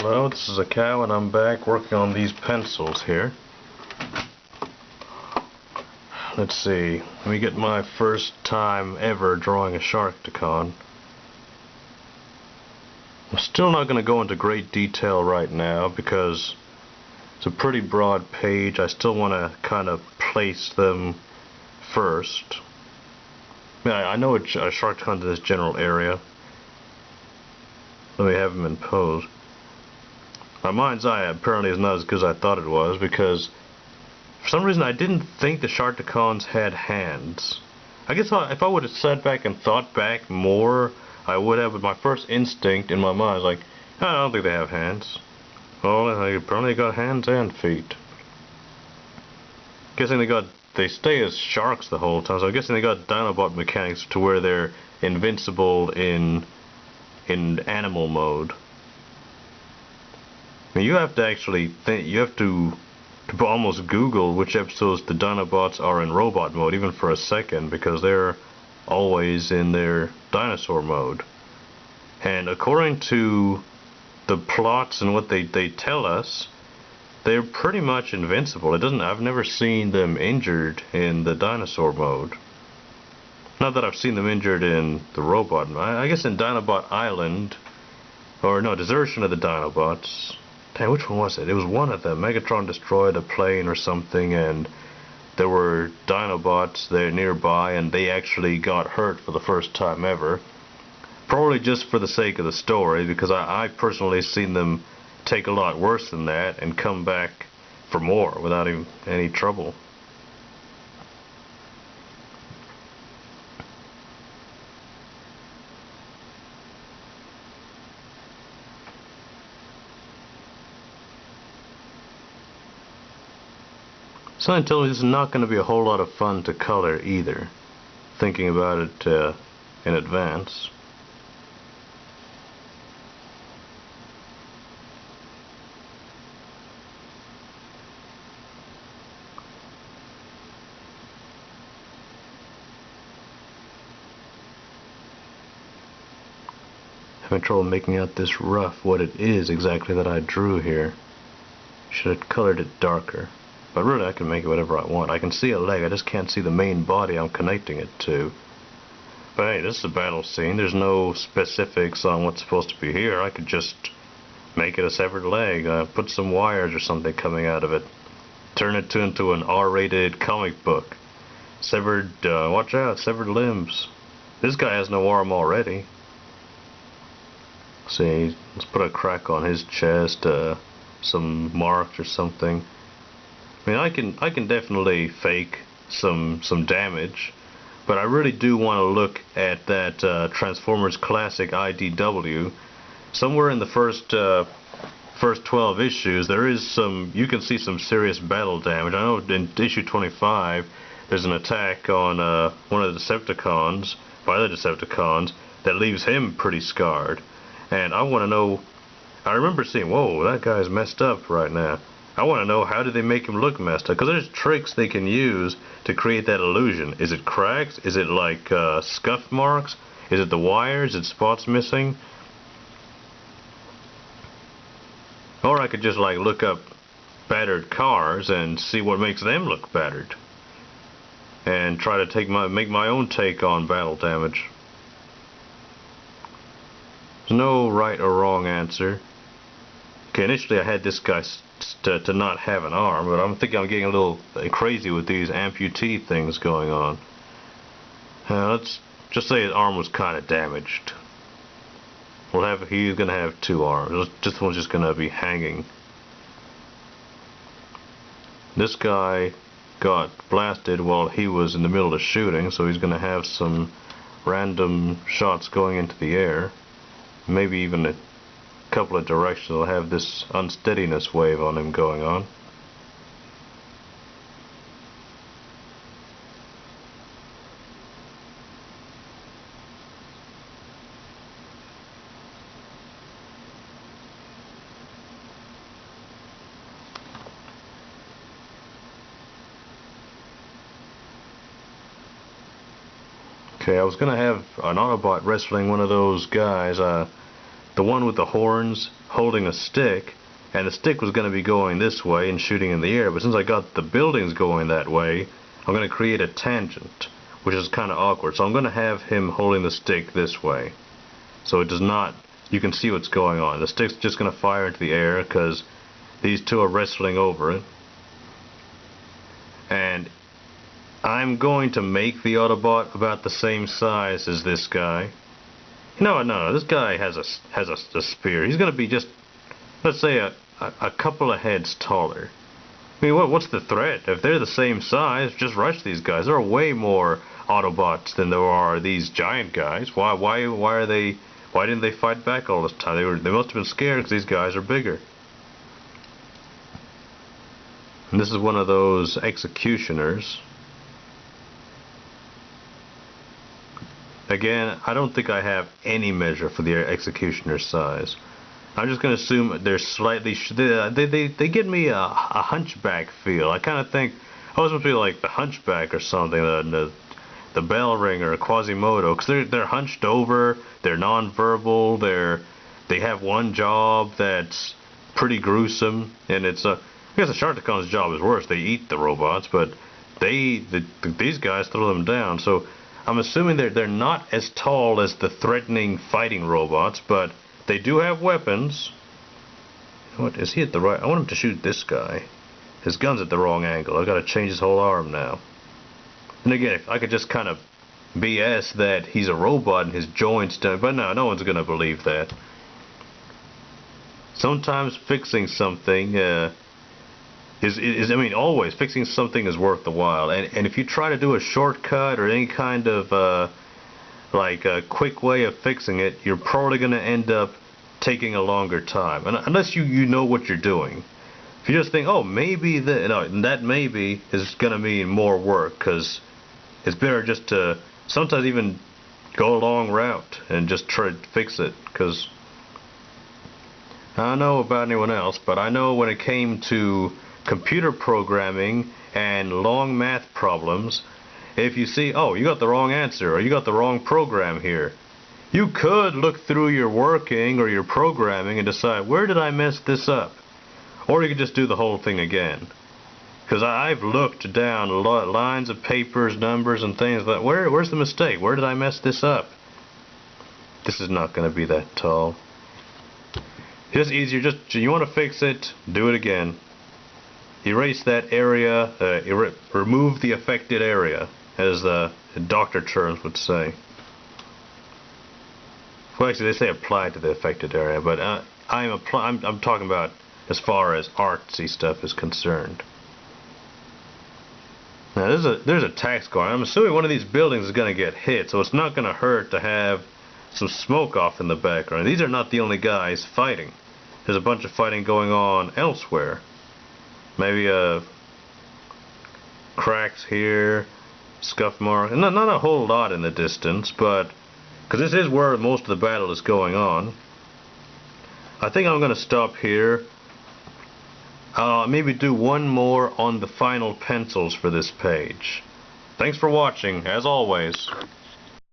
Hello, this is a cow and I'm back working on these pencils here. Let's see, let me get my first time ever drawing a Sharkticon. I'm still not going to go into great detail right now because it's a pretty broad page. I still want to kind of place them first. Yeah, I know a Sharkticon to this general area. Let me have them in pose. My mind's eye apparently is not as good as I thought it was, because for some reason I didn't think the Sharkticons had hands. I guess if I would have sat back and thought back more, I would have, but my first instinct in my mind was like, I don't think they have hands. Well, they apparently got hands and feet. Guessing they stay as sharks the whole time, so I'm guessing they got Dinobot mechanics to where they're invincible in animal mode. I mean, you have to actually think, you have to almost Google which episodes the Dinobots are in robot mode, even for a second, because they're always in their dinosaur mode. And according to the plots and what they tell us, they're pretty much invincible. I've never seen them injured in the dinosaur mode. Not that I've seen them injured in the robot. I guess in Dinobot Island, or no, Desertion of the Dinobots. Damn, which one was it? It was one of them. Megatron destroyed a plane or something, and there were Dinobots there nearby, and they actually got hurt for the first time ever. Probably just for the sake of the story, because I personally seen them take a lot worse than that and come back for more without even any trouble. Something tells me this is not going to be a whole lot of fun to color either, thinking about it in advance. Having trouble making out this rough, what it is exactly that I drew here. Should have colored it darker. But really, I can make it whatever I want. I can see a leg, I just can't see the main body I'm connecting it to. But hey, this is a battle scene. There's no specifics on what's supposed to be here. I could just make it a severed leg, put some wires or something coming out of it. Turn it into an R-rated comic book. Severed, watch out, severed limbs. This guy has no arm already. See, let's put a crack on his chest, some marks or something. I mean, I can definitely fake some damage, but I really do want to look at that Transformers Classic IDW. Somewhere in the first 12 issues, there is you can see some serious battle damage. I know in issue 25, there's an attack on one of the Decepticons by the Decepticons that leaves him pretty scarred. And I want to know, I remember seeing, whoa, that guy's messed up right now. I want to know, how do they make him look messed up? Because there's tricks they can use to create that illusion. Is it cracks? Is it like scuff marks? Is it the wires? Is it spots missing? Or I could just like look up battered cars and see what makes them look battered. And try to make my own take on battle damage. There's no right or wrong answer. Okay, initially I had this guy to not have an arm, but I'm thinking I'm getting a little crazy with these amputee things going on. Let's just say his arm was kind of damaged. He's gonna have two arms. This one's just gonna be hanging. This guy got blasted while he was in the middle of shooting, so he's gonna have some random shots going into the air. Maybe even a couple of directions will have this unsteadiness wave on him going on. Okay, I was gonna have an Autobot wrestling one of those guys. the one with the horns holding a stick, and the stick was going to be going this way and shooting in the air, but since I got the buildings going that way, I'm going to create a tangent, which is kind of awkward. So I'm going to have him holding the stick this way, so it does not, you can see what's going on. The stick's just going to fire into the air because these two are wrestling over it. And I'm going to make the Autobot about the same size as this guy. No, this guy has a spear. He's going to be just, let's say, a couple of heads taller. I mean, what's the threat? If they're the same size, just rush these guys. There are way more Autobots than there are these giant guys. Why didn't they fight back all this time? They must have been scared because these guys are bigger. And this is one of those executioners. Again, I don't think I have any measure for the executioner size. I'm just going to assume they're slightly... They give me a hunchback feel. I kind of think, I was supposed to be like the Hunchback or something, the bell ringer, Quasimodo, because they're hunched over, they're nonverbal, they have one job that's pretty gruesome, and it's I guess the Sharkticon's job is worse. They eat the robots, but these guys throw them down. So I'm assuming they're not as tall as the threatening fighting robots, but they do have weapons. What is he at the right? I want him to shoot this guy. His gun's at the wrong angle. I've got to change his whole arm now. And again, if I could just kind of BS that he's a robot and his joints don't, but no one's gonna believe that. Sometimes fixing something I mean, always fixing something is worth the while. And if you try to do a shortcut or any kind of like a quick way of fixing it, you're probably going to end up taking a longer time, unless you know what you're doing. If you just think, oh, maybe that maybe is going to mean more work, because it's better just to sometimes even go a long route and just try to fix it. Because I don't know about anyone else, but I know when it came to computer programming and long math problems, if you see, oh, you got the wrong answer, or you got the wrong program here, you could look through your working or your programming and decide, where did I mess this up? Or you could just do the whole thing again. Because I've looked down lines of papers, numbers, and things like, where's the mistake? Where did I mess this up? This is not going to be that tall. Just easier, you want to fix it, do it again. Erase that area, remove the affected area, as the doctor terms would say. Well, actually, they say apply to the affected area, but I'm talking about as far as artsy stuff is concerned. Now, there's a tax guard. I'm assuming one of these buildings is going to get hit, so it's not going to hurt to have some smoke off in the background. These are not the only guys fighting. There's a bunch of fighting going on elsewhere. Maybe cracks here, scuff mark, not a whole lot in the distance, but because this is where most of the battle is going on. I think I'm going to stop here. Maybe do one more on the final pencils for this page. Thanks for watching, as always.